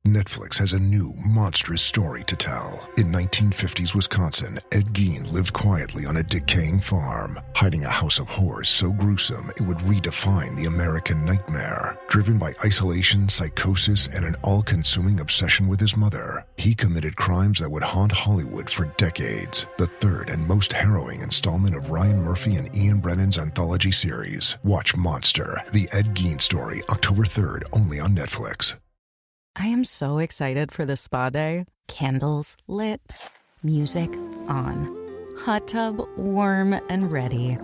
Netflix has a new, monstrous story to tell. In 1950s Wisconsin, Ed Gein lived quietly on a decaying farm, hiding a house of horrors so gruesome it would redefine the American nightmare. Driven by isolation, psychosis, and an all-consuming obsession with his mother, he committed crimes that would haunt Hollywood for decades. The third and most harrowing installment of Ryan Murphy and Ian Brennan's anthology series. Watch Monster, the Ed Gein story, October 3rd, only on Netflix. I am so excited for this spa day. Candles lit, music on, hot tub warm and ready.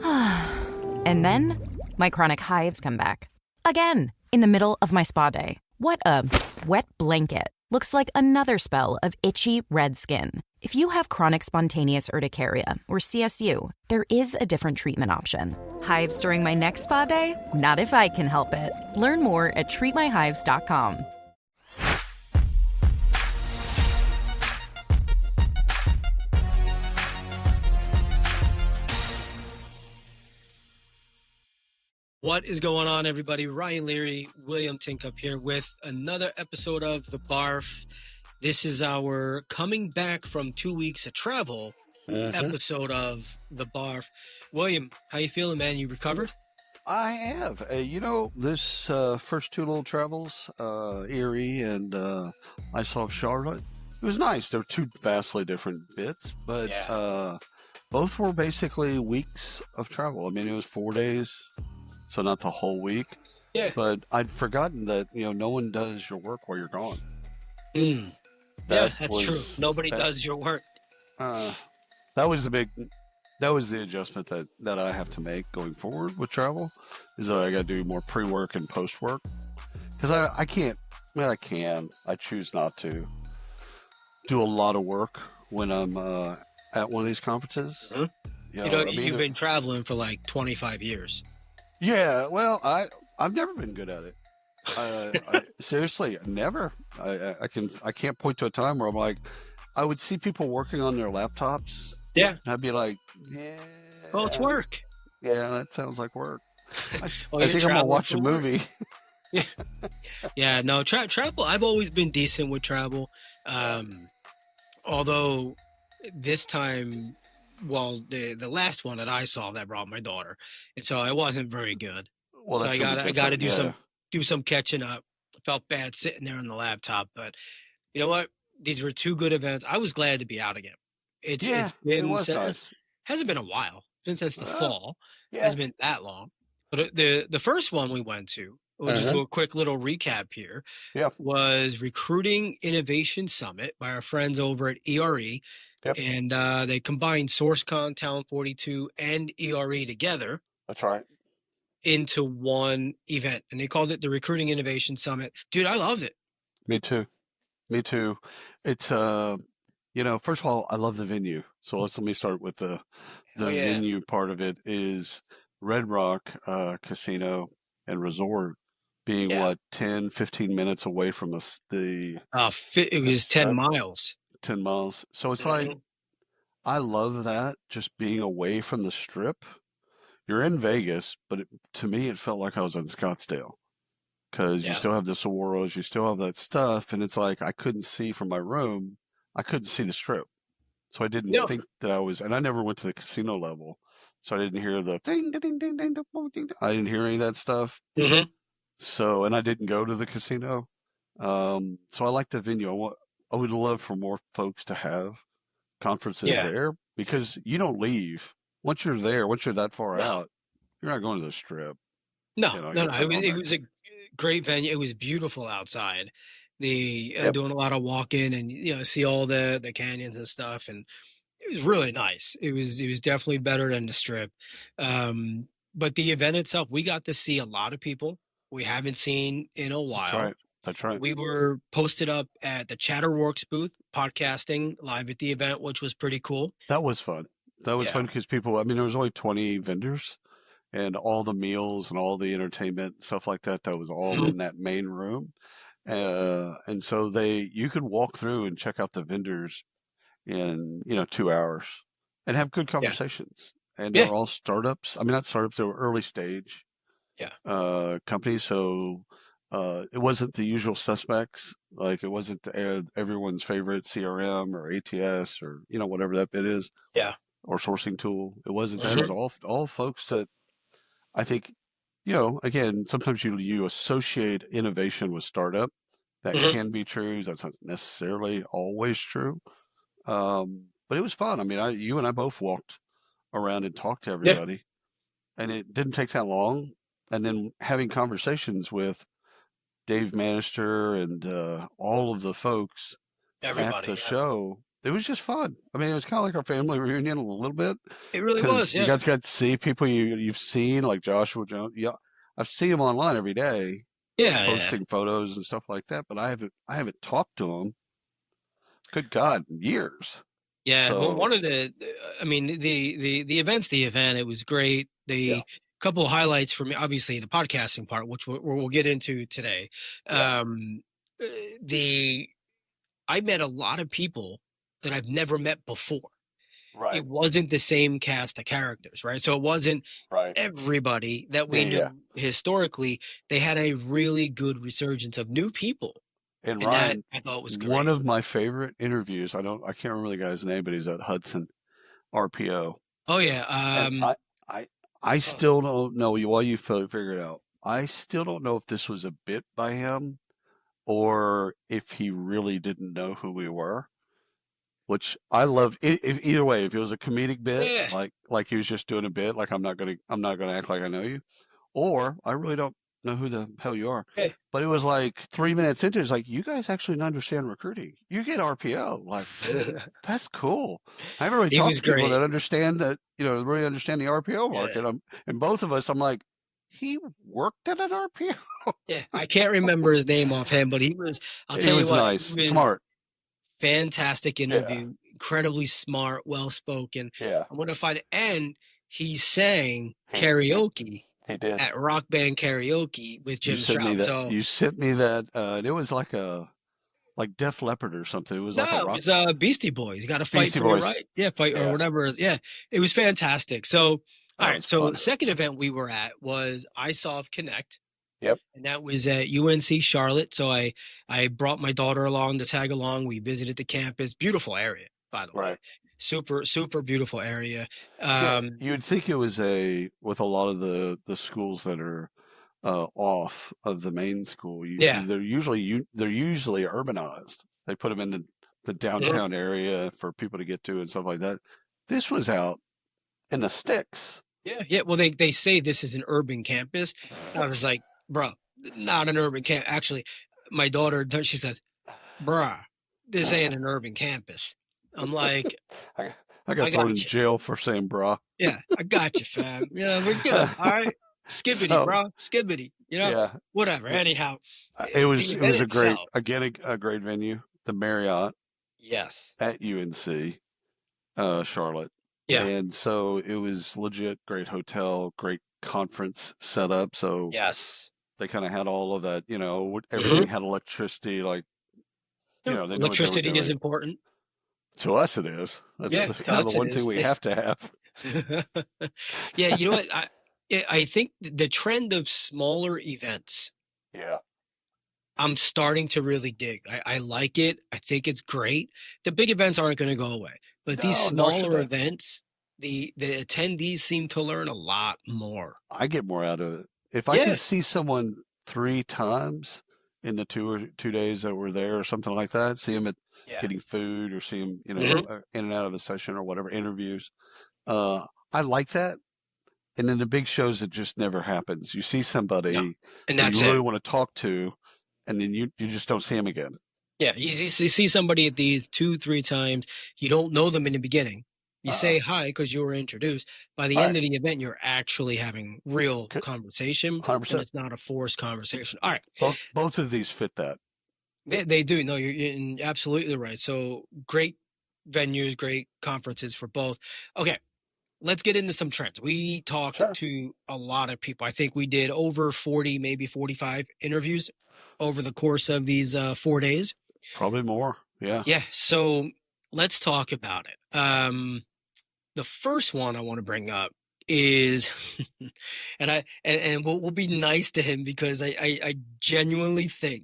And then my chronic hives come back. Again, in the middle of my spa day. What a wet blanket. Looks like another spell of itchy red skin. If you have chronic spontaneous urticaria or CSU, there is a different treatment option. Hives during my next spa day? Not if I can help it. Learn more at treatmyhives.com. What is going on, everybody? Ryan Leary, William Tinkup here with another episode of The Barf. This is our coming back from 2 weeks of travel episode of The Barf. William, how you feeling, man? You recovered? I have. This first two little travels, Erie and I saw Charlotte. It was nice. They were two vastly different bits, but both were basically weeks of travel. I mean, it was 4 days. So not the whole week. Yeah. But I'd forgotten that, no one does your work while you're gone. That's true. Nobody does your work. That was the adjustment that I have to make going forward with travel, is that I got to do more pre-work and post-work. Because I choose not to do a lot of work when I'm at one of these conferences. You've been traveling for like 25 years. Yeah, well, I've never been good at it. I seriously, never. I can't point to a time where I'm like, I would see people working on their laptops. Yeah. And I'd be like, yeah. Well, it's work. Yeah, that sounds like work. I think I'm gonna watch a movie. Yeah, no, travel. I've always been decent with travel. Although this time, well, the last one that I saw that brought my daughter, and so I wasn't very good. Well, so I got to do some catching up. I felt bad sitting there on the laptop, but you know what? These were two good events. I was glad to be out again. It was nice. Hasn't been a while. It's been since the fall. Yeah. It hasn't been that long. But the first one we went to, we'll just do a quick little recap here, was Recruiting Innovation Summit by our friends over at ERE. Yep. And they combined SourceCon, Talent 42, and ERE together. That's right. Into one event. And they called it the Recruiting Innovation Summit. Dude, I loved it. Me too. It's, first of all, I love the venue. So let me start with the venue part of it is Red Rock Casino and Resort being 10, 15 minutes away from us. It was 10 miles. 10 miles. So it's like, I love that, just being away from the strip. You're in Vegas, but to me, it felt like I was in Scottsdale, because you still have the Saguaros, you still have that stuff. And it's like, I couldn't see from my room. I couldn't see the strip. So I didn't think that I was, and I never went to the casino level. So I didn't hear the ding, ding, ding, ding, ding. I didn't hear any of that stuff. Mm-hmm. So, and I didn't go to the casino. So I like the venue. I would love for more folks to have conferences there, because you don't leave. Once you're there, once you're that far out, you're not going to the strip. No. It was a great venue. It was beautiful outside. Doing a lot of walking and, see all the canyons and stuff. And it was really nice. It was definitely better than the strip. But the event itself, we got to see a lot of people we haven't seen in a while. That's right. We were posted up at the Chatterworks booth, podcasting live at the event, which was pretty cool. That was fun. That was fun because people, there was only 20 vendors, and all the meals and all the entertainment and stuff like that was all in that main room. And so you could walk through and check out the vendors in, 2 hours and have good conversations. And they're all startups. Not startups, they were early stage companies. So it wasn't the usual suspects. Like it wasn't everyone's favorite CRM or ATS or whatever that bit is. Yeah. Or sourcing tool. It wasn't that. It was all folks that I think, again, sometimes you associate innovation with startup. That can be true. That's not necessarily always true. But it was fun. I mean, you and I both walked around and talked to everybody, and it didn't take that long. And then having conversations with Dave Manister and all of the folks at the show, it was just fun. I mean, it was kind of like our family reunion a little bit. It really was. Yeah. You got to see people you've seen, like Joshua Jones. Yeah, I've seen him online every day. Yeah, posting photos and stuff like that. But I haven't talked to him. Good God, years. Yeah. So, well, one of the event's the event. It was great. Couple of highlights for me, obviously the podcasting part, which we'll get into today. Yeah. I met a lot of people that I've never met before. Right. It wasn't the same cast of characters, right? So it wasn't everybody that we knew historically. They had a really good resurgence of new people. And Ryan, that I thought was great. One of my favorite interviews, I can't remember the guy's name, but he's at Hudson RPO. Oh yeah. I still don't know while you figure it out. I still don't know if this was a bit by him or if he really didn't know who we were. Which I love. Either way, if it was a comedic bit, like he was just doing a bit, like I'm not gonna act like I know you, or I really don't know who the hell you are. Hey. But it was like 3 minutes into it, it's like, you guys actually understand recruiting. You get RPO. Like, that's cool. I haven't really talked to people that understand that, really understand the RPO market. And both of us, I'm like, he worked at an RPO. Yeah, I can't remember his name offhand, but he was. I'll tell you what, nice, he was smart. Fantastic interview, incredibly smart, well spoken. Yeah, I'm gonna find it, and he sang karaoke. He did at Rock Band Karaoke with Jim Stroud. So you sent me that. It was like Def Leppard or something. It was it was Beastie Boys. You got to fight for it, right? Yeah, fight or whatever. Yeah, it was fantastic. So all right, so the second event we were at was iSolve Connect. Yep. And that was at UNC Charlotte. So I brought my daughter along to tag along. We visited the campus. Beautiful area, by the way. Super, super beautiful area. You'd think it was with a lot of the schools that are off of the main school. They're usually urbanized. They put them in the downtown area for people to get to and stuff like that. This was out in the sticks. Yeah. Well, they say this is an urban campus. I was like, bro, not an urban campus. Actually, my daughter, she said, bruh, this ain't an urban campus. I'm like, I got thrown in jail for saying bruh. Yeah, I got you, fam. Yeah, we're good. All right. Skibbity, bro. Skibbity. Whatever. Anyhow. It was a great venue. The Marriott. Yes. At UNC, Charlotte. Yeah. And so it was legit, great hotel, great conference setup. So yes, they kind of had all of that, everything had electricity, like, they know electricity is important. To us, it is. That's kind of the one thing we have to have. Yeah, you know what? I think the trend of smaller events. Yeah. I'm starting to really dig. I like it. I think it's great. The big events aren't going to go away, but these smaller events, the attendees seem to learn a lot more. I get more out of it. If I can see someone 3 times in the 2 days that we're there or something like that, see them getting food or see them, in and out of a session or whatever, interviews. I like that. And then the big shows, it just never happens. You see somebody and that's you really want to talk to, and then you just don't see them again. Yeah, you see somebody at these 2-3 times. You don't know them in the beginning. You say hi because you were introduced. By the end of the event, you're actually having real conversation. 100%. And it's not a forced conversation. All right. Both of these fit that. They do. No, you're absolutely right. So great venues, great conferences for both. Okay. Let's get into some trends. We talked to a lot of people. I think we did over 40, maybe 45 interviews over the course of these 4 days. Probably more. Yeah. Yeah. So let's talk about it. The first one I want to bring up is, and we'll be nice to him because I genuinely think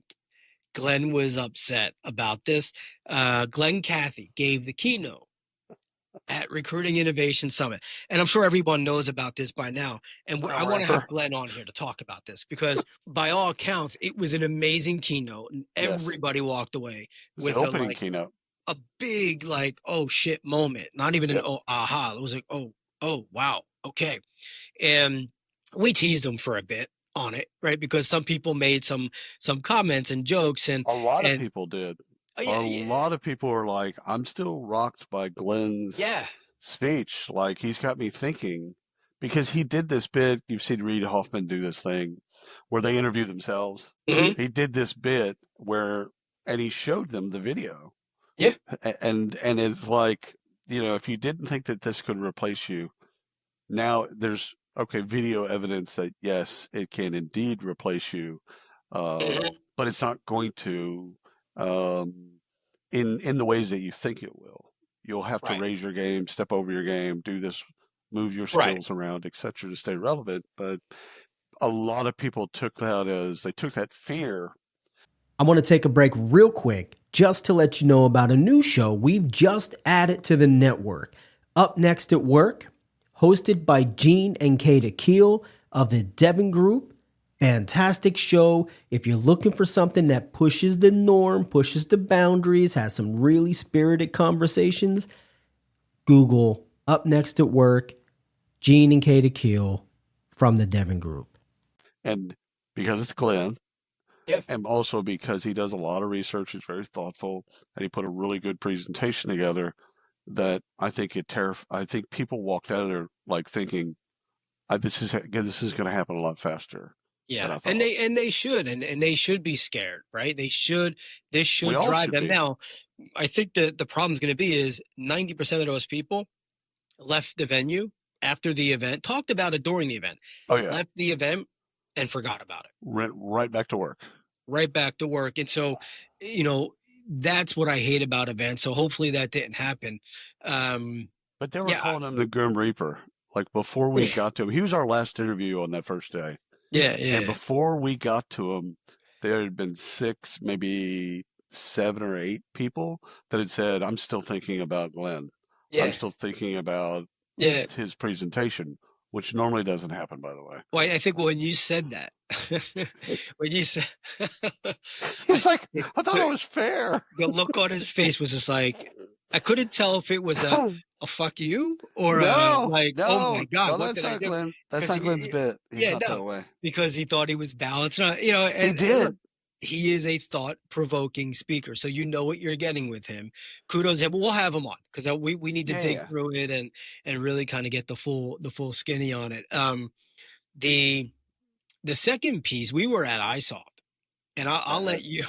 Glenn was upset about this. Glenn Cathy gave the keynote at Recruiting Innovation Summit. And I'm sure everyone knows about this by now. And I want to have Glenn on here to talk about this because by all accounts, it was an amazing keynote and everybody walked away with an opening keynote. A big, like, oh shit moment. Not even an oh, aha. It was like, oh, wow. Okay. And we teased him for a bit on it, right? Because some people made some comments and jokes, and a lot of people did. A lot of people are like, I'm still rocked by Glenn's speech. Like, he's got me thinking, because he did this bit. You've seen Reid Hoffman do this thing where they interview themselves. Mm-hmm. He did this bit and he showed them the video. Yeah. And it's like, if you didn't think that this could replace you, now there's, video evidence that yes, it can indeed replace you. But it's not going to, in the ways that you think it will. You'll have to raise your game, step over your game, do this, move your skills around, etc., to stay relevant. But a lot of people took that fear. I want to take a break real quick just to let you know about a new show we've just added to the network. Up Next at Work, hosted by Gene and Kata Keel of the Devon Group. Fantastic show. If you're looking for something that pushes the norm, pushes the boundaries, has some really spirited conversations, Google Up Next at Work, Gene and Kata Keel from the Devon Group. And because it's Glenn, and also because he does a lot of research, he's very thoughtful, and he put a really good presentation together that I think I think people walked out of there like thinking, this is going to happen a lot faster. Yeah, and they should, and they should be scared, right? This should drive them. Now, I think the problem is going to be is 90% of those people left the venue after the event, talked about it during the event, left the event and forgot about it. Right back to work. Right back to work. And so, that's what I hate about events. So hopefully that didn't happen. But they were calling him the Grim Reaper. Like before we got to him, he was our last interview on that first day. Yeah. And before we got to him, there had been 6, maybe 7 or 8 people that had said, I'm still thinking about Glenn. Yeah. I'm still thinking about his presentation, which normally doesn't happen, by the way. Well, I think when you said that, when you said, he's like, I thought it was fair. The look on his face was just like, I couldn't tell if it was a fuck you or oh my God, what did I do? Glenn. That's not Glenn's bit. He's not that way. Because he thought he was balanced. And he did. He is a thought-provoking speaker, so you know what you're getting with him. Kudos to him. We'll have him on because we need to dig through it and really kind of get the full skinny on it. The second piece, we were at ISOP, and I'll let you.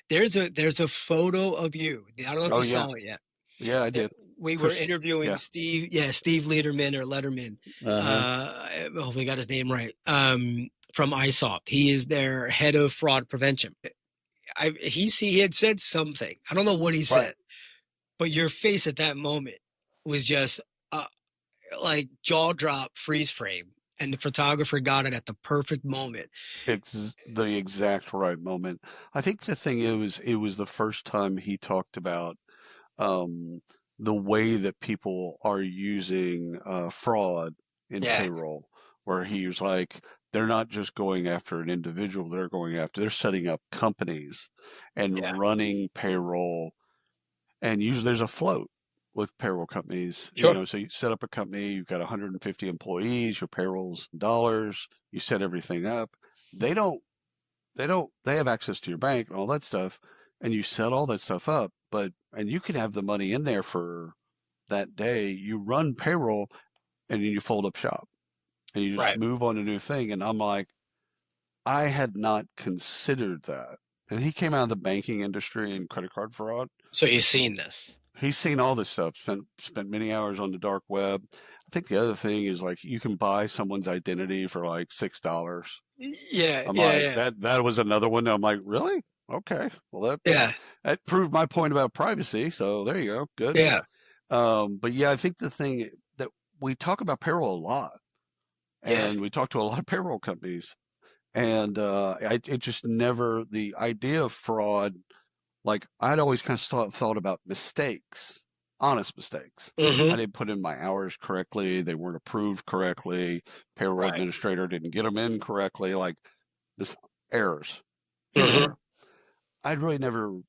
There's a photo of you. I don't know if you saw it yet. Yeah, I did. We were interviewing Steve Letterman. Hopefully I got his name right. From ISOP. He is their head of fraud prevention. He had said something. I don't know what he said, but your face at that moment was just like jaw drop, freeze frame. And the photographer got it at the perfect moment. It's the exact right moment. I think the thing is, it was the first time he talked about the way that people are using fraud in payroll, where he was like, they're not just going after an individual, they're setting up companies and running payroll. And usually there's a float with payroll companies. Sure. So you set up a company, you've got 150 employees, your payroll's dollars, you set everything up. They have access to your bank and all that stuff, and you set all that stuff up, and you can have the money in there for that day. You run payroll and then you fold up shop and you just move on to a new thing. And I'm like, I had not considered that. And he came out of the banking industry and credit card fraud. So he's seen this. He's seen all this stuff, spent many hours on the dark web. I think the other thing is like you can buy someone's identity for like $6. That was another one. I'm like, really? Okay. Well, that proved my point about privacy. So there you go. Good. Yeah. But I think the thing that we talk about payroll a lot, And we talked to a lot of payroll companies. And it just never, the idea of fraud, like I'd always kind of thought about mistakes, honest mistakes. I didn't put in my hours correctly. They weren't approved correctly. Payroll administrator didn't get them in correctly. Like this errors. I'd really never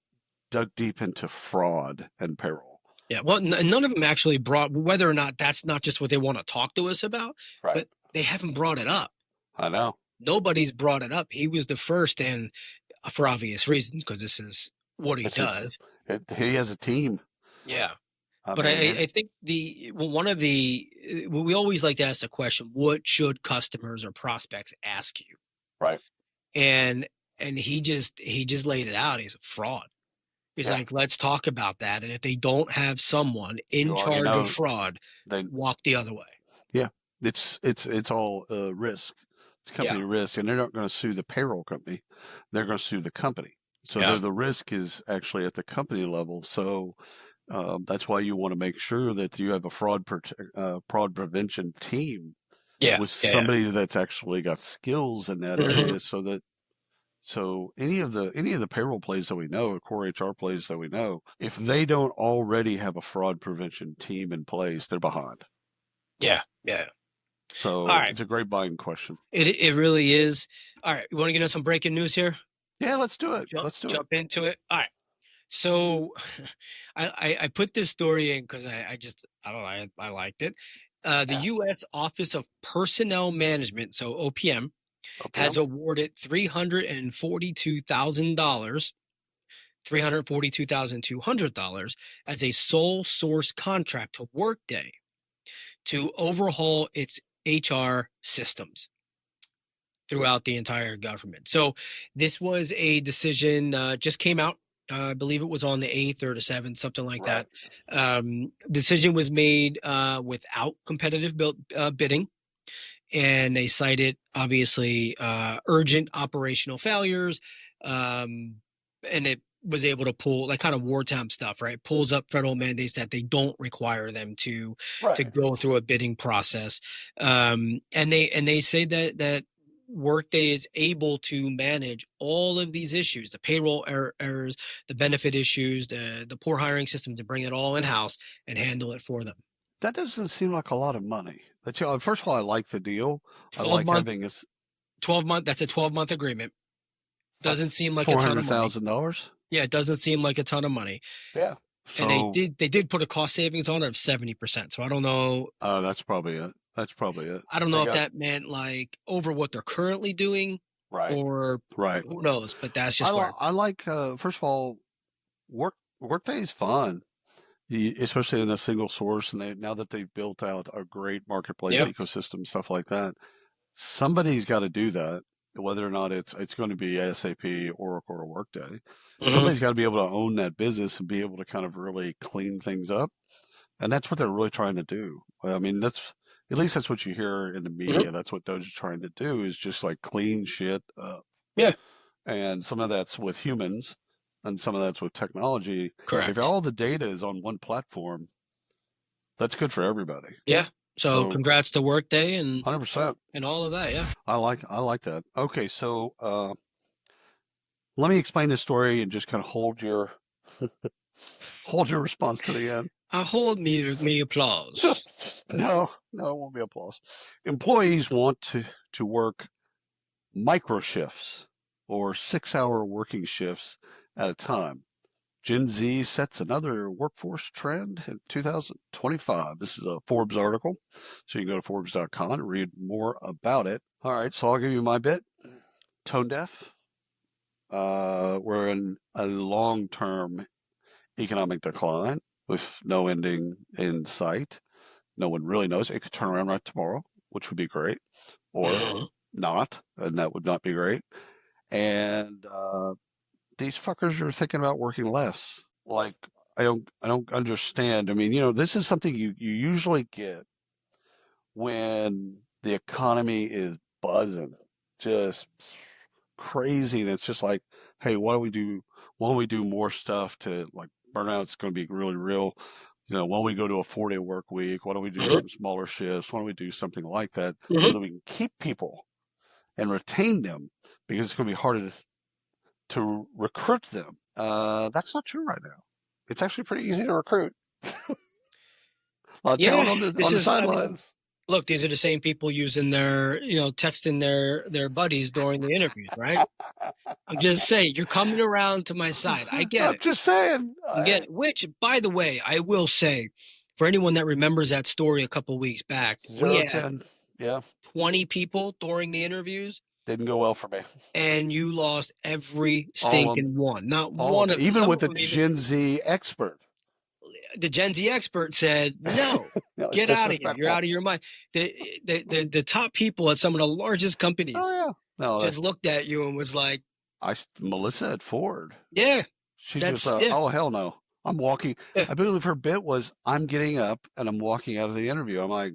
dug deep into fraud and payroll. Yeah. Well, none of them actually brought, whether or not that's not just what they want to talk to us about, but they haven't brought it up. I know. Nobody's brought it up. He was the first, and for obvious reasons, because this is what he does. He has a team. Yeah. But I think we always like to ask the question, what should customers or prospects ask you? Right. And he just laid it out. He's a fraud. He's like, let's talk about that. And if they don't have someone in charge of fraud, then walk the other way. Yeah. It's all risk. It's company risk, and they're not going to sue the payroll company. They're going to sue the company. So the risk is actually at the company level. So that's why you want to make sure that you have a fraud prevention team with somebody that's actually got skills in that area, so any of the payroll plays that we know, or core HR plays that we know, if they don't already have a fraud prevention team in place, they're behind. Yeah. So it's a great buying question. It really is. All right. You want to get into some breaking news here? Yeah, let's do it. Jump into it. All right. So I put this story in because I liked it. The U.S. Office of Personnel Management, so OPM, has awarded $342,000, $342,200 as a sole source contract to Workday to overhaul its HR systems throughout the entire government. So this was a decision just came out. I believe it was on the 8th or the 7th, something like that. Decision was made without competitive bidding. And they cited, obviously, urgent operational failures. And it was able to pull, like, kind of wartime stuff, right? Pulls up federal mandates that they don't require them to go through a bidding process. And they say that Workday is able to manage all of these issues, the payroll errors, the benefit issues, the poor hiring system, to bring it all in-house and handle it for them. That doesn't seem like a lot of money. First of all, I like the deal. I like having a 12-month. That's a 12-month agreement. Doesn't seem like a ton of money. $400,000. Yeah, it doesn't seem like a ton of money. Yeah, and they did put a cost savings on it of 70%. So I don't know. That's probably it. I don't know if that meant like over what they're currently doing, or who knows. But that's just I like. First of all, Workday is fun. Especially in a single source, and now that they've built out a great marketplace ecosystem, stuff like that, somebody's got to do that. Whether or not it's going to be SAP, Oracle, or Workday, somebody's got to be able to own that business and be able to kind of really clean things up, and that's what they're really trying to do. I mean, that's what you hear in the media. That's what Doge is trying to do, is just like clean shit up. Yeah, and some of that's with humans. And some of that's with technology. Correct. If all the data is on one platform, that's good for everybody. Yeah. So congrats to Workday and 100% and all of that. Yeah. I like that. Okay, so let me explain this story and just kind of hold your response to the end. Hold me applause. No, it won't be applause. Employees want to work micro shifts or 6-hour working shifts at a time. Gen Z sets another workforce trend in 2025. This is a Forbes article, so you can go to Forbes.com and read more about it. All right, so I'll give you my bit. Tone deaf. We're in a long-term economic decline with no ending in sight. No one really knows. It could turn around right tomorrow, which would be great, or not, and that would not be great. And these fuckers are thinking about working less. Like, I don't understand. I mean, this is something you usually get when the economy is buzzing, just crazy, and it's just like, hey, why don't we do more stuff to, like, burnout's going to be really real. why don't we go to a 4-day work week? Why don't we do some smaller shifts? Why don't we do something like that so that we can keep people and retain them, because it's going to be harder to recruit them. That's not true right now. It's actually pretty easy to recruit. A lot of talent on the sidelines. Look, these are the same people using their, texting their buddies during the interviews, right? I'm just saying, you're coming around to my side. I get it. I'm just saying. Which, by the way, I will say, for anyone that remembers that story a couple of weeks back, we had 20 people during the interviews. Didn't go well for me. And you lost every stinking one. Not one of them. Even with the Gen Z expert. The Gen Z expert said, no, get out of here. You're out of your mind. The top people at some of the largest companies just looked at you and was like, Melissa at Ford. Yeah. She's just oh, hell no. I'm walking. I believe her bit was, I'm getting up and I'm walking out of the interview. I'm like,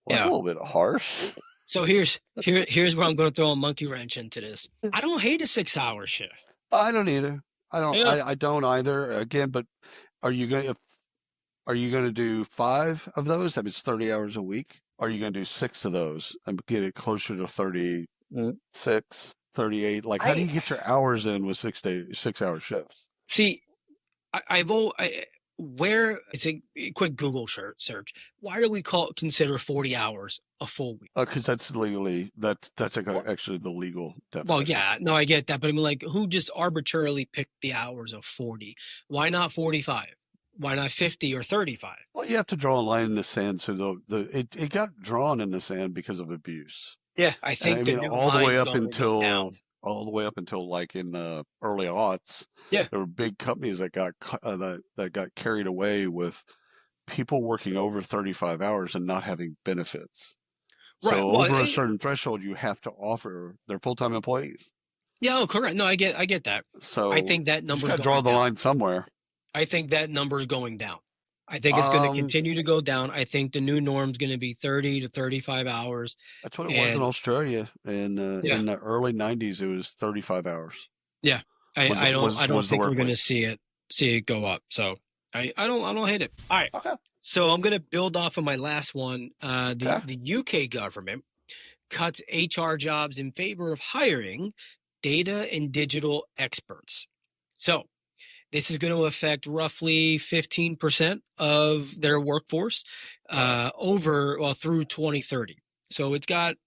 well, that's a little bit harsh. So here's where I'm going to throw a monkey wrench into this. I don't hate a 6-hour shift. I don't either. I don't either. Again, but are you going to do 5 of those? That means 30 hours a week. Or are you going to do 6 of those and get it closer to 36, 38? Like, how do you get your hours in with 6-hour shifts? See, where it's a quick Google search. Why do we consider 40 hours a full week? Because that's legally, that's actually the legal definition. Well, yeah, no, I get that. But I mean, like, who just arbitrarily picked the hours of 40? Why not 45? Why not 50 or 35? Well, you have to draw a line in the sand. So it got drawn in the sand because of abuse. Yeah, I think all the way up until like in the early aughts. Yeah, there were big companies that got carried away with people working over 35 hours and not having benefits. Right. So over a certain threshold, you have to offer their full-time employees. Yeah, correct. No, I get that. So I think that number's got to draw the line somewhere. I think that number's going down. I think it's going to continue to go down. I think the new norm's going to be 30 to 35 hours. That's what it was in Australia in the early 90s. It was 35 hours. Yeah, I don't think we're going to see it go up. So I don't hate it. All right. Okay. So I'm going to build off of my last one. The UK government cuts HR jobs in favor of hiring data and digital experts. So this is going to affect roughly 15% of their workforce through 2030. So it's got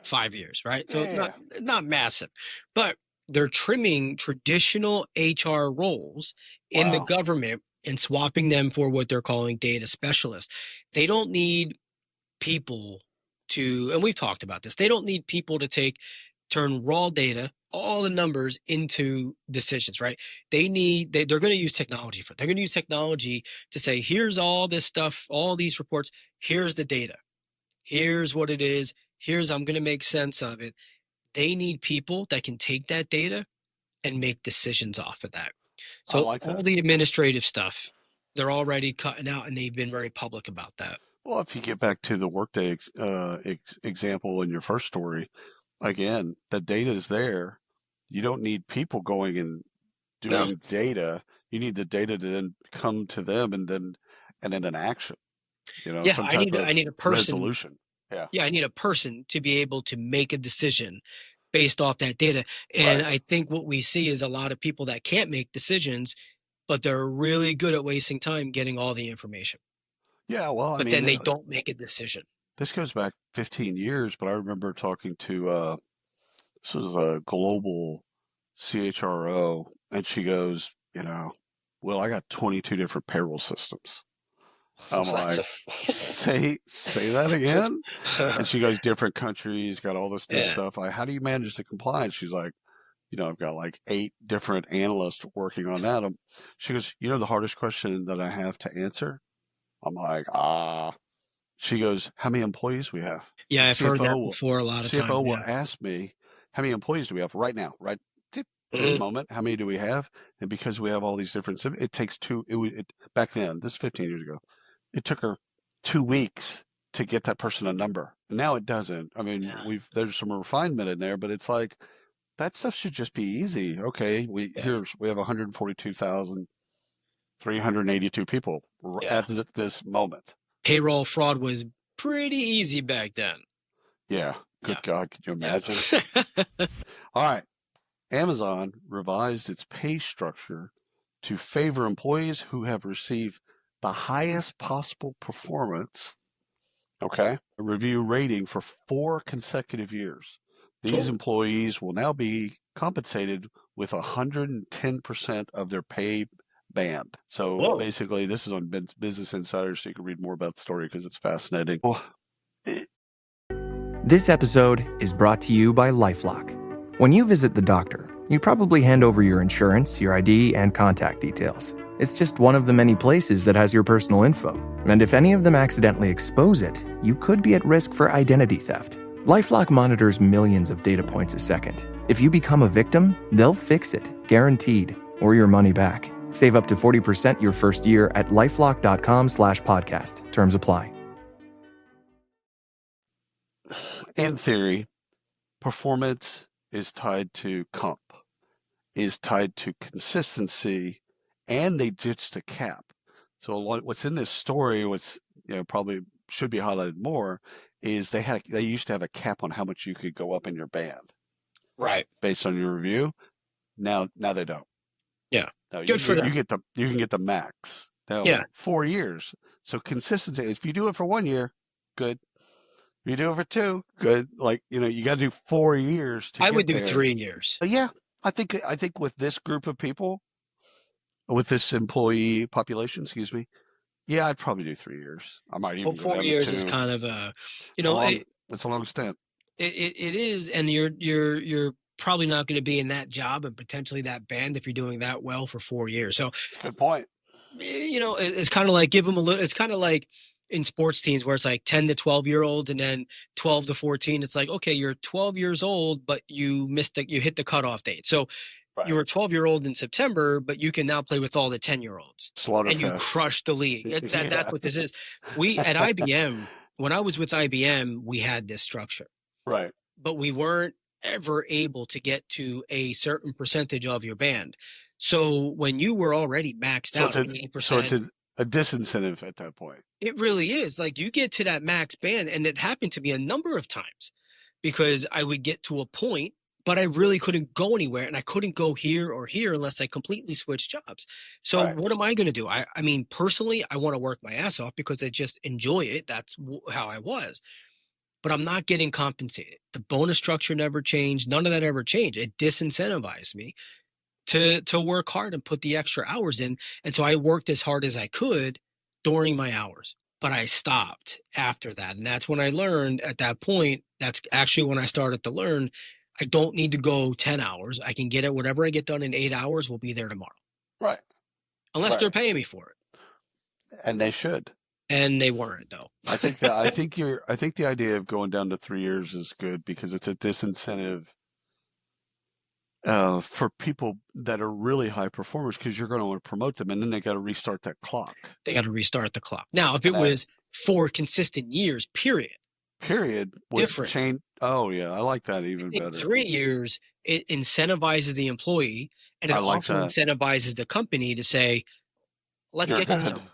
5 years, right? So not massive, but they're trimming traditional HR roles in the government and swapping them for what they're calling data specialists. They don't need people and we've talked about this, they don't need people to turn raw data, all the numbers, into decisions, right? They're going to use technology they're going to use technology to say, here's all this stuff, all these reports, here's the data, here's what it is, I'm going to make sense of it. They need people that can take that data and make decisions off of that. So all the administrative stuff, they're already cutting out, and they've been very public about that. Well, if you get back to the Workday example in your first story, again, the data is there. You don't need people going and doing data. You need the data to then come to them and then an action. I need a person. Resolution. Yeah, I need a person to be able to make a decision based off that data. And I think what we see is a lot of people that can't make decisions, but they're really good at wasting time getting all the information. Yeah, well, but then they don't make a decision. This goes back 15 years, but I remember talking to this was a global CHRO, and she goes, well, I got 22 different payroll systems. I'm like, say that again? And she goes, different countries, got all this stuff. How do you manage the compliance? She's like, I've got like 8 different analysts working on that. She goes, the hardest question that I have to answer? I'm like, She goes, how many employees we have? Yeah, I've heard that before a lot of times. CFO will ask me, how many employees do we have right now, right? This moment, how many do we have? And because we have all these different, it takes back then, this is 15 years ago, it took her 2 weeks to get that person a number. Now it doesn't. I mean, there's some refinement in there, but it's like, that stuff should just be easy. Okay, we have 142,382 people. at this moment. Payroll fraud was pretty easy back then. Yeah. Good God, can you imagine? All right. Amazon revised its pay structure to favor employees who have received the highest possible performance, a review rating for 4 consecutive years. These employees will now be compensated with 110% of their pay band. So basically, this is on Business Insider, so you can read more about the story because it's fascinating. This episode is brought to you by LifeLock. When you visit the doctor, you probably hand over your insurance, your ID, and contact details. It's just one of the many places that has your personal info. And if any of them accidentally expose it, you could be at risk for identity theft. LifeLock monitors millions of data points a second. If you become a victim, they'll fix it, guaranteed, or your money back. Save up to 40% your first year at lifelock.com/podcast. Terms apply. In theory, performance is tied to comp, is tied to consistency, and they ditched a cap. So what's in this story, what's probably should be highlighted more, is they used to have a cap on how much you could go up in your band, right? Based on your review. Now they don't. Yeah, no, good for them. You can get the max. Now, 4 years. So consistency. If you do it for 1 year, good. If you do it for 2, good. You got to do 4 years. I would do 3 years. Yeah, I think with this group of people, with this employee population, yeah, I'd probably do 3 years. I might even. 4 years is kind of it's a long stint. It is, and you're probably not going to be in that job and potentially that band if you're doing that well for 4 years. So good point. It's kind of like give them a little. It's kind of like in sports teams where it's like 10 to 12-year-olds and then 12 to 14. It's like, okay, you're 12 years old, but you hit the cutoff date. So you were a 12-year-old in September, but you can now play with all the 10-year-olds. And you crushed the league. That's what this is. We at IBM, when I was with IBM, we had this structure. Right. But we weren't ever able to get to a certain percentage of your band. So when you were already maxed out at 80%. So it's a disincentive at that point. It really is. Like you get to that max band, and it happened to me a number of times because I would get to a point, but I really couldn't go anywhere, and I couldn't go here or here unless I completely switched jobs. So what am I going to do? I mean, personally, I want to work my ass off because I just enjoy it. That's how I was. But I'm not getting compensated. The bonus structure never changed. None of that ever changed. It disincentivized me to work hard and put the extra hours in. And so I worked as hard as I could during my hours, but I stopped after that. And that's when I learned at that point, that's actually when I started to learn, I don't need to go 10 hours. I can get it. Whatever I get done in 8 hours will be there tomorrow. Right. Unless they're paying me for it. And they should. And they weren't, though. I think the idea of going down to 3 years is good because it's a disincentive for people that are really high performers because you're going to want to promote them, and then they got to restart that clock. They got to restart the clock. Now, if it was 4 consistent years, period, different. Chain. Oh yeah, I like that even better. 3 years, it incentivizes the employee, and it also incentivizes the company to say, "Let's get you somewhere.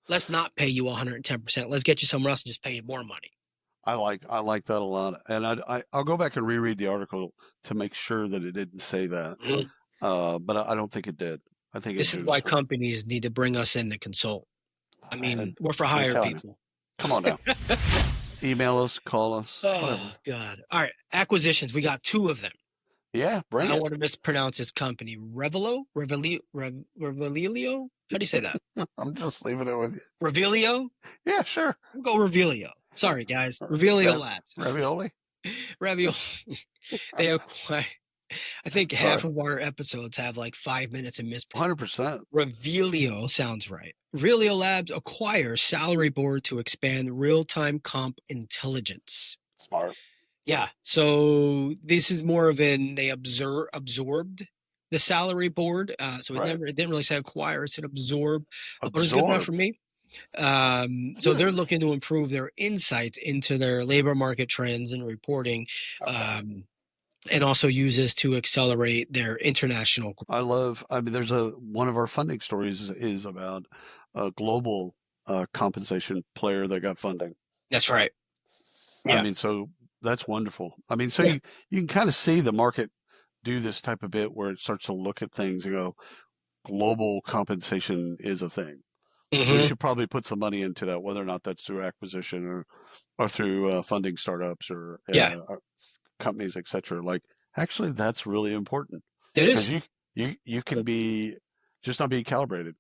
Let's not pay you 110%. Let's get you somewhere else and just pay you more money." I like that a lot, and I'll go back and reread the article to make sure that it didn't say that, but I don't think it did. I think this is why companies need to bring us in to consult. I mean, we're for hire people. Come on now, email us, call us. Oh God! All right, acquisitions. We got 2 of them. Yeah, bring it. I don't want to mispronounce this company. Revelio. How do you say that? I'm just leaving it with you. Revelio? Yeah, sure. We'll go Revelio. Sorry, guys. Revelio Labs. Ravioli? They acquire. I think half of our episodes have like 5 minutes of mispronunciation. 100%. Revelio sounds right. Revelio Labs acquires salary board to expand real-time comp intelligence. Smart. Yeah. So this is more of they absorbed the salary board. So it didn't really say acquire, it said absorb. But it's good enough for me. So they're looking to improve their insights into their labor market trends and reporting. and also use this to accelerate their international growth. There's one of our funding stories is about a global compensation player that got funding. That's right. Yeah. So that's wonderful. You can kind of see the market do this type of bit where it starts to look at things and go, global compensation is a thing. Mm-hmm. We should probably put some money into that, whether or not that's through acquisition or through funding startups or companies, etc. Like, actually, that's really important. It is. You can be just not being calibrated,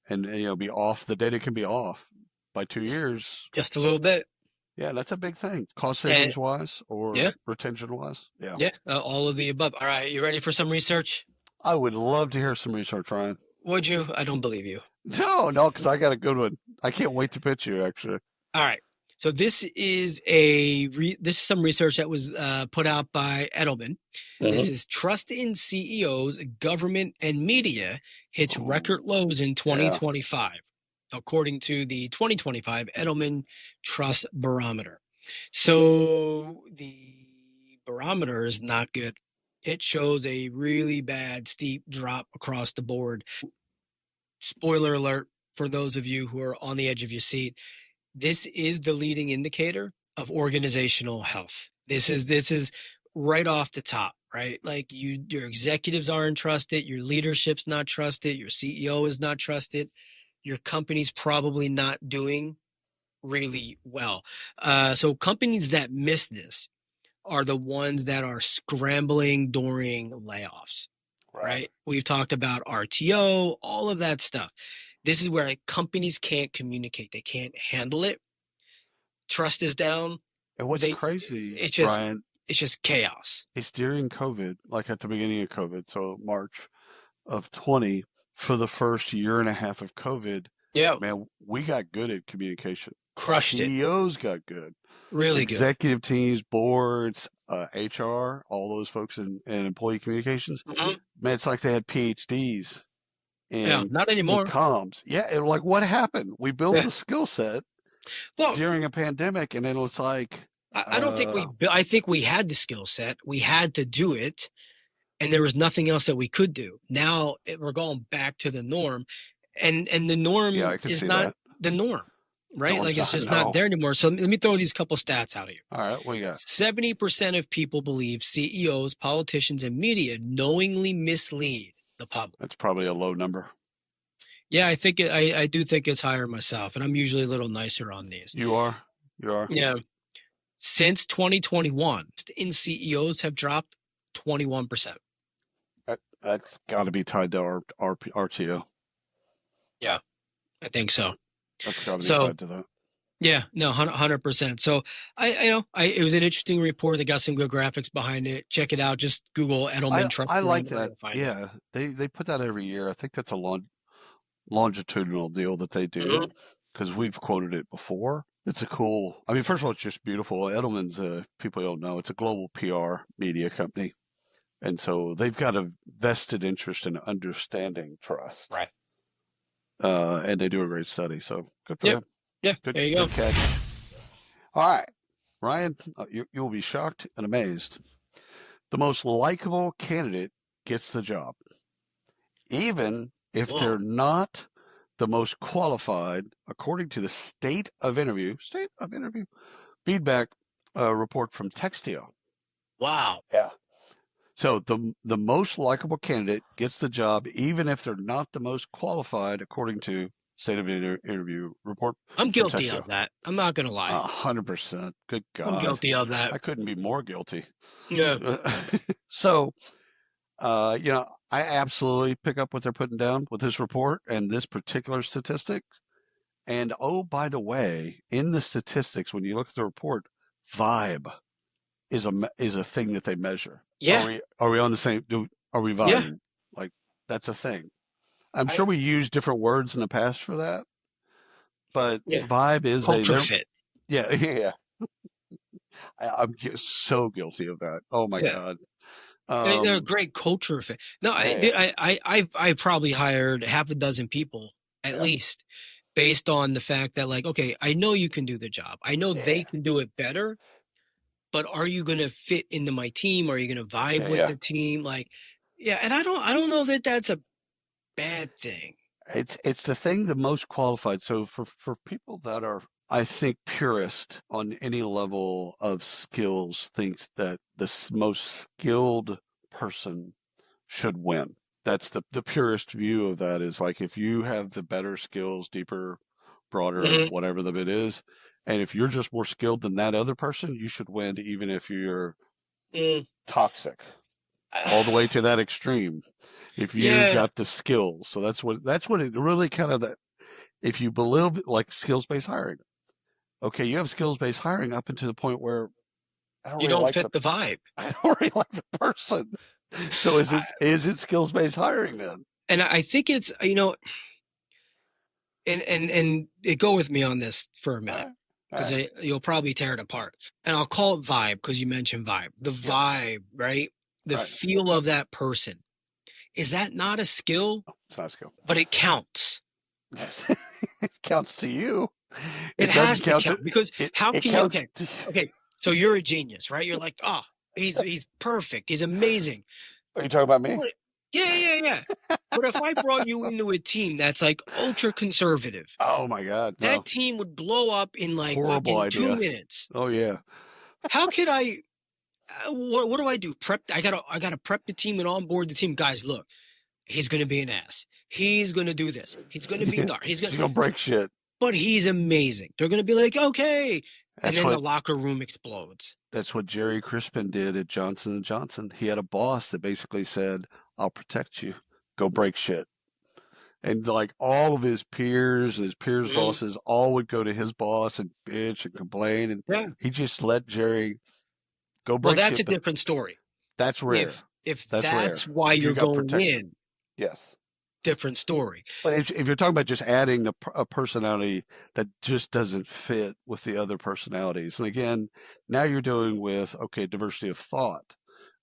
and be off. The data can be off by 2 years. Just a little bit. Yeah, that's a big thing. Cost savings wise or retention wise. Yeah. Yeah, all of the above. All right, you ready for some research? I would love to hear some research, Ryan. Would you? I don't believe you. No, because I got to go to I can't wait to pitch you, actually. All right. So this is some research that was put out by Edelman. Mm-hmm. This is trust in CEOs, government, and media hits record lows in 2025, according to the 2025 Edelman Trust Barometer. So the barometer is not good. It shows a really bad, steep drop across the board. Spoiler alert for those of you who are on the edge of your seat. This is the leading indicator of organizational health. This is right off the top, right? Like your executives aren't trusted, your leadership's not trusted, your CEO is not trusted, your company's probably not doing really well. So companies that miss this are the ones that are scrambling during layoffs, right? We've talked about RTO, all of that stuff. This is where companies can't communicate. They can't handle it. Trust is down. And what's crazy, Brian, it's just chaos. It's during COVID, like at the beginning of COVID, so March of 20, for the first year and a half of COVID, man, we got good at communication. Crushed it. CEOs got good. Really good. Executive teams, boards, HR, all those folks in employee communications. Mm-hmm. Man, it's like they had PhDs. Not anymore. Comms. Yeah, like what happened? We built the skill set during a pandemic, and then it's like I don't think I think we had the skill set. We had to do it, and there was nothing else that we could do. Now we're going back to the norm, and the norm is not the norm, right? No, like it's just not there anymore. So let me throw these couple stats out at you. All right, what you got? 70% of people believe CEOs, politicians, and media knowingly mislead the public. That's probably a low number. Yeah, I think I do think it's higher myself, and I'm usually a little nicer on these. You are. Yeah. Since 2021, in CEOs have dropped 21%. That's got to be tied to our RTO. Yeah, I think so. That's got to be tied to that. Yeah, no, 100%. So it was an interesting report. They got some good graphics behind it. Check it out. Just Google Edelman Trust. I like that. Yeah, they put that every year. I think that's a longitudinal deal that they do because we've quoted it before. It's a cool. First of all, it's just beautiful. Edelman's, people don't know, it's a global PR media company, and so they've got a vested interest in understanding trust. Right. And they do a great study. So good for them. Yeah, there you go. Good catch. All right, Ryan, you'll be shocked and amazed. The most likable candidate gets the job, even if they're not the most qualified, according to the state of interview feedback report from Textio. Wow. Yeah. So the most likable candidate gets the job, even if they're not the most qualified, according to state of interview report. I'm guilty of that. I'm not going to lie. 100%. Good God. I'm guilty of that. I couldn't be more guilty. Yeah. So, I absolutely pick up what they're putting down with this report and this particular statistic. And oh, by the way, in the statistics, when you look at the report, vibe is a thing that they measure. Yeah. Are we on the same? Are we vibing? Yeah. Like that's a thing. I'm sure we used different words in the past for that, but vibe is culture fit. Yeah. I'm so guilty of that. Oh my God. They're a great culture fit. No, I probably hired half a dozen people at least based on the fact that like, okay, I know you can do the job. I know they can do it better, but are you going to fit into my team? Are you going to vibe with the team? Like, and I don't know that that's a bad thing. It's the thing the most qualified. So for people that are, I think, purist on any level of skills, thinks that the most skilled person should win. That's the purest view of that, is like, if you have the better skills, deeper, broader, whatever the bit is, and if you're just more skilled than that other person, you should win, even if you're toxic, all the way to that extreme. If you got the skills, so that's what it really kind of, that. If you believe, like, skills-based hiring, okay, you have skills-based hiring up until the point where you don't fit the vibe. I don't really like the person. So is it skills-based hiring then? And I think it's, and go with me on this for a minute, because you'll probably tear it apart. And I'll call it vibe, because you mentioned vibe. The vibe, right? The feel of that person. Is that not a skill? It's not a skill. But it counts. It counts to you. It has to count, because how can you? Okay. So you're a genius, right? You're like, he's perfect. He's amazing. Are you talking about me? Yeah. But if I brought you into a team that's like ultra conservative, oh my God, no. That team would blow up in like fucking 2 minutes. Oh yeah. How could I? What do I do? I gotta prep the team and onboard the team. Guys, look, he's gonna be an ass. He's gonna do this. He's gonna be dark. He's gonna break shit. But he's amazing. They're gonna be like, okay. And then the locker room explodes. That's what Jerry Crispin did at Johnson & Johnson. He had a boss that basically said, I'll protect you. Go break shit. And like all of his peers and his peers' bosses all would go to his boss and bitch and complain. And he just let Jerry go break shit. Well, that's a different story. That's rare. If that's why you're going in. Yes. Different story. But if you're talking about just adding a personality that just doesn't fit with the other personalities, and again, now you're dealing with, diversity of thought.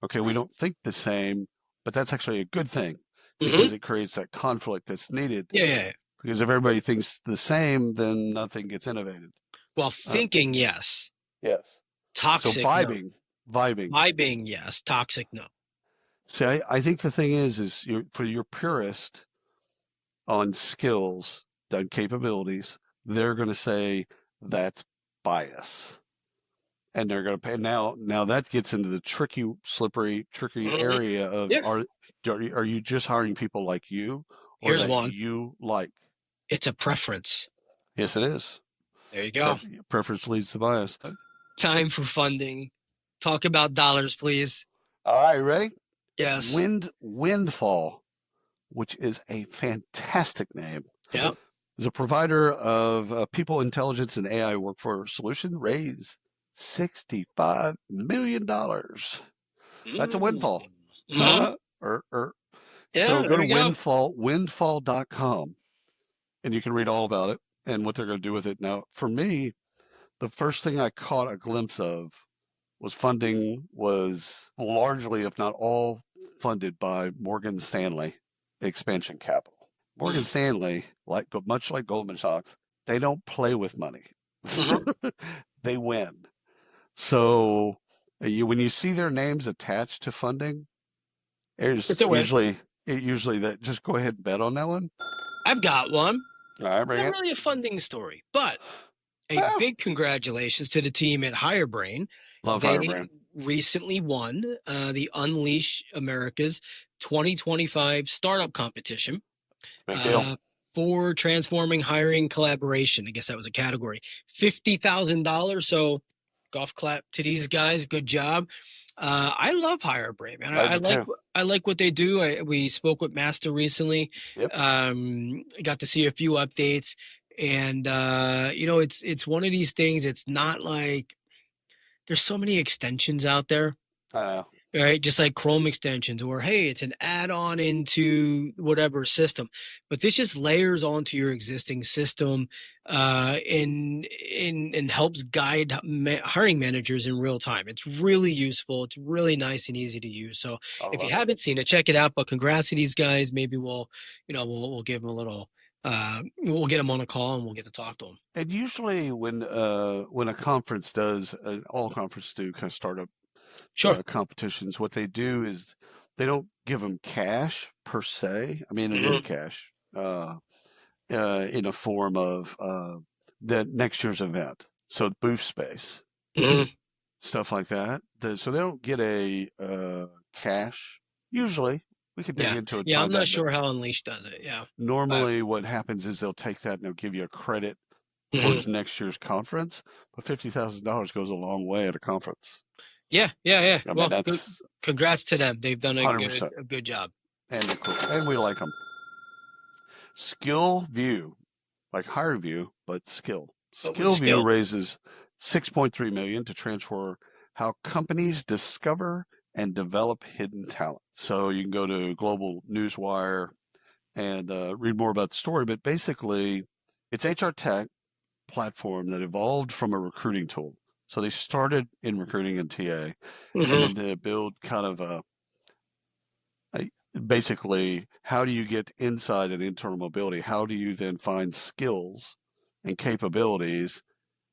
Okay, we don't think the same, but that's actually a good thing, because it creates that conflict that's needed. Yeah. Because if everybody thinks the same, then nothing gets innovated. Well, thinking, yes. Yes. Toxic, so vibing. Vibing, yes. Toxic, no. See, I think the thing is for your purist on skills, on capabilities, they're going to say that's bias. And they're going to pay. Now that gets into the tricky area of, are you just hiring people like you? Or Here's that one. You like? It's a preference. Yes, it is. There you go. Preference leads to bias. Time for funding. Talk about dollars, please. All right, ready? Yes. Windfall, which is a fantastic name. Yep. Is a provider of people intelligence and AI workforce solution. Raised $65 million. That's a windfall. So go to windfall.com and you can read all about it and what they're going to do with it. Now, for me, the first thing I caught a glimpse of was funding was largely, if not all, funded by Morgan Stanley Expansion Capital. Morgan Stanley, much like Goldman Sachs, they don't play with money. They win. So when you see their names attached to funding, it's usually that. Just go ahead and bet on that one. I've got one. All right, bring it. Not really a funding story, but big congratulations to the team at HireBrain. Love HireBrain. Recently won the Unleash America's 2025 startup competition for transforming hiring collaboration. I guess that was a category. $50,000. So golf clap to these guys. Good job. I love HireBrain, man. I like what they do. We spoke with Master recently. Yep. Got to see a few updates, and it's one of these things. It's not like there's so many extensions out there. I know. Right? Just like Chrome extensions, or hey, it's an add-on into whatever system. But this just layers onto your existing system and helps guide hiring managers in real time. It's really useful. It's really nice and easy to use. So if you haven't seen it, check it out. But congrats to these guys. Maybe we'll give them a little we'll get them on a call and we'll get to talk to them. And usually when a conference does, all conferences do kind of startup competitions, what they do is they don't give them cash per se. I mean, it is cash in a form of the next year's event. So booth space, stuff like that. So they don't get a cash. Usually, we could dig into it. Yeah, I'm not sure how Unleashed does it. Yeah. Normally, what happens is they'll take that and they'll give you a credit towards next year's conference. But $50,000 goes a long way at a conference. Yeah. I mean, well, congrats to them. They've done a good job. And we like them. Skill View, like Hire View, but Skill. Skill View raises $6.3 million to transfer how companies discover and develop hidden talent. So you can go to Global Newswire and read more about the story. But basically, it's HR tech platform that evolved from a recruiting tool. So they started in recruiting and TA, and then to build kind of basically, how do you get inside and internal mobility? How do you then find skills and capabilities?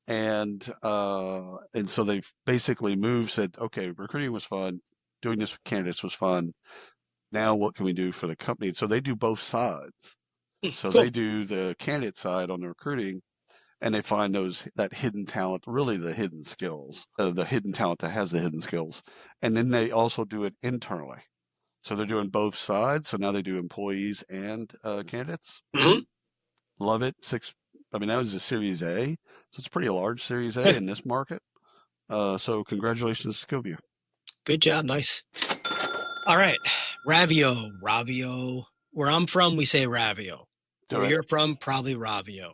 And so they've basically said, okay, recruiting was fun. Doing this with candidates was fun. Now what can we do for the company? So they do both sides. So they do the candidate side on the recruiting, and they find that hidden talent, really the hidden skills, the hidden talent that has the hidden skills. And then they also do it internally. So they're doing both sides. So now they do employees and candidates. Love it. That was a Series A. So it's a pretty large Series A in this market. So congratulations to Skillview. Good job. Nice. All right. Ravio. Where I'm from, we say Ravio. Where you're from, probably Ravio.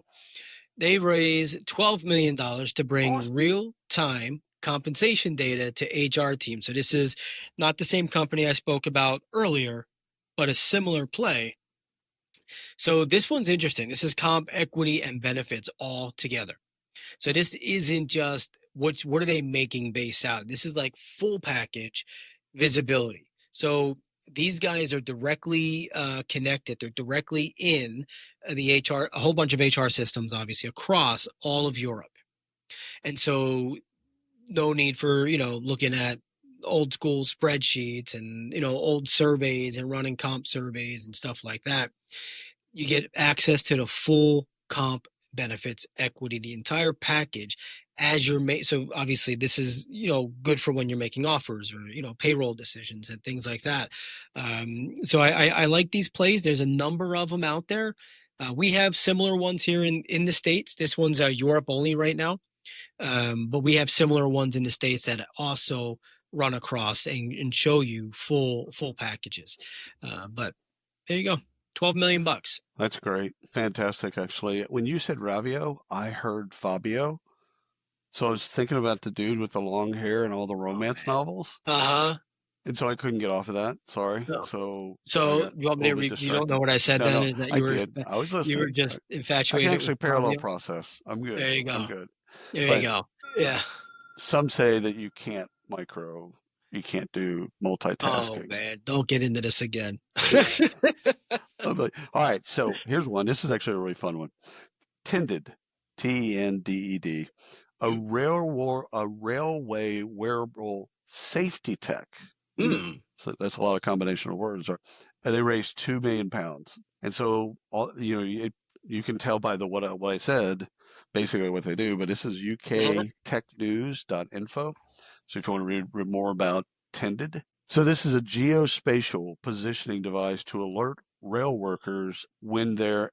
They raised $12 million to bring real-time compensation data to HR teams. So this is not the same company I spoke about earlier, but a similar play. So this one's interesting. This is comp, equity, and benefits all together. So this isn't just what are they making base out. This is like full package visibility. So these guys are directly connected. They're directly in the HR, a whole bunch of HR systems, obviously, across all of Europe. And so no need for, looking at old school spreadsheets and, old surveys and running comp surveys and stuff like that. You get access to the full comp, benefits, equity, the entire package as you're so obviously this is, good for when you're making offers or, payroll decisions and things like that. So I like these plays. There's a number of them out there. We have similar ones here in the States. This one's Europe only right now. But we have similar ones in the States that also run across and show you full packages. But there you go. $12 million. That's great. Fantastic, actually. When you said Ravio, I heard Fabio. So I was thinking about the dude with the long hair and all the romance novels. And so I couldn't get off of that. Sorry. No. So you want me to you don't know what I said then? Is that I did. I was listening. You were just infatuated. I can actually parallel process. I'm good. There you go. I'm good. There you go. Yeah. Some say that you can't do multitasking. Oh, man. Don't get into this again. All right. So here's one. This is actually a really fun one. Tended, TENDED, a railway wearable safety tech. So that's a lot of combination of words. They raised £2 million. And so, you can tell by what I said, basically what they do, but this is uktechnews.info. So if you want to read more about Tended. So this is a geospatial positioning device to alert rail workers when they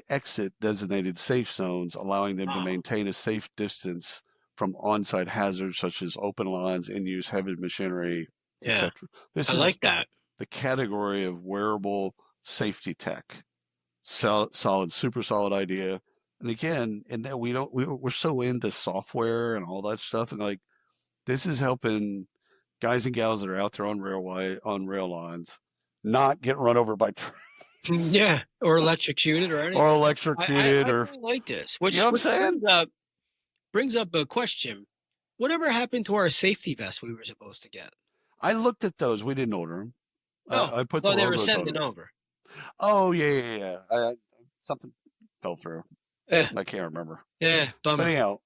exit designated safe zones, allowing them to maintain a safe distance from on-site hazards such as open lines, in-use heavy machinery, etc. I like that. The category of wearable safety tech. Super solid idea. And again, we're so into software and all that stuff, and this is helping guys and gals that are out there on rail lines not get run over by trains. Yeah, or electrocuted or anything. I really like this. Which I'm saying? Brings up a question. Whatever happened to our safety vests we were supposed to get? I looked at those. We didn't order them. Oh, I put they were sending over. Oh, yeah. something fell through. Yeah. I can't remember. Yeah, bummer. But anyhow,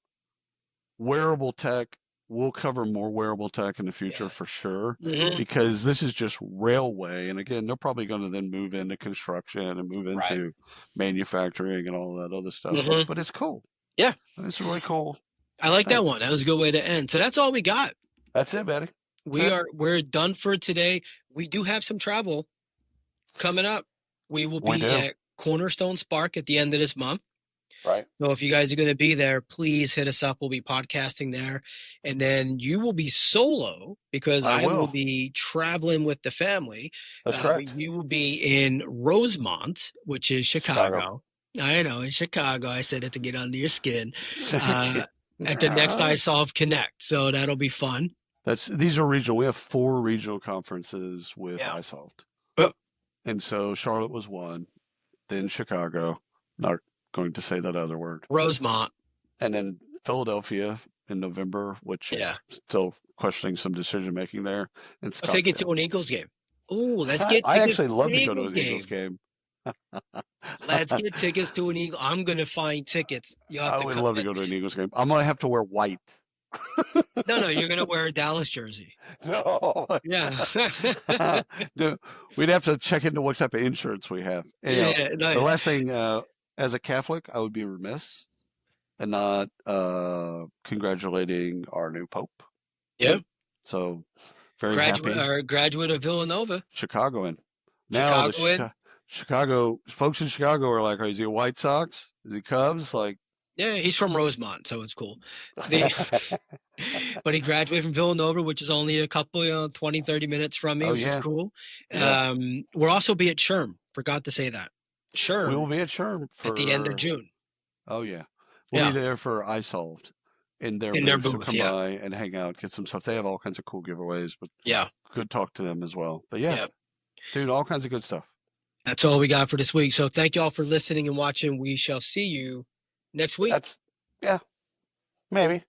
wearable tech. We'll cover more wearable tech in the future for sure, because this is just railway. And again, they're probably going to then move into construction and move into manufacturing and all that other stuff. But it's cool. Yeah. It's really cool. I like that one. That was a good way to end. So that's all we got. That's it, Betty. We're done for today. We do have some travel coming up. We will be at Cornerstone Spark at the end of this month. Right. So if you guys are going to be there, please hit us up. We'll be podcasting there. And then you will be solo because I will be traveling with the family. That's correct. You will be in Rosemont, which is Chicago. I know, in Chicago. I said it to get under your skin. At the next iSolve Connect. So that'll be fun. These are regional. We have 4 regional conferences with iSolved. And so Charlotte was one, then Chicago. Not going to say that other word. Rosemont. And then Philadelphia in November, which still questioning some decision making there. And I'll take you to an Eagles game. Oh, let's get tickets. I actually love to go to an Eagles game. Let's get tickets to an Eagle. I'm going to find tickets. I would love to go to an Eagles game. I'm going to have to wear white. No, you're going to wear a Dallas jersey. No. Yeah. Dude, we'd have to check into what type of insurance we have. Anyhow, nice. The last thing, as a Catholic, I would be remiss and not congratulating our new Pope. Yep. So very happy. Graduate of Villanova. Chicagoan. Now Chicago folks in Chicago are like, is he a White Sox? Is he Cubs? Like, yeah, he's from Rosemont, so it's cool. But he graduated from Villanova, which is only a couple, 20, 30 minutes from me, which is cool. Yeah. We'll also be at SHRM. Forgot to say that. SHRM. We will be at SHRM at the end of June. Oh, yeah. We'll be there for iSolved. In their booth. So come by and hang out, get some stuff. They have all kinds of cool giveaways, but good talk to them as well. But dude, all kinds of good stuff. That's all we got for this week. So thank you all for listening and watching. We shall see you next week. Maybe.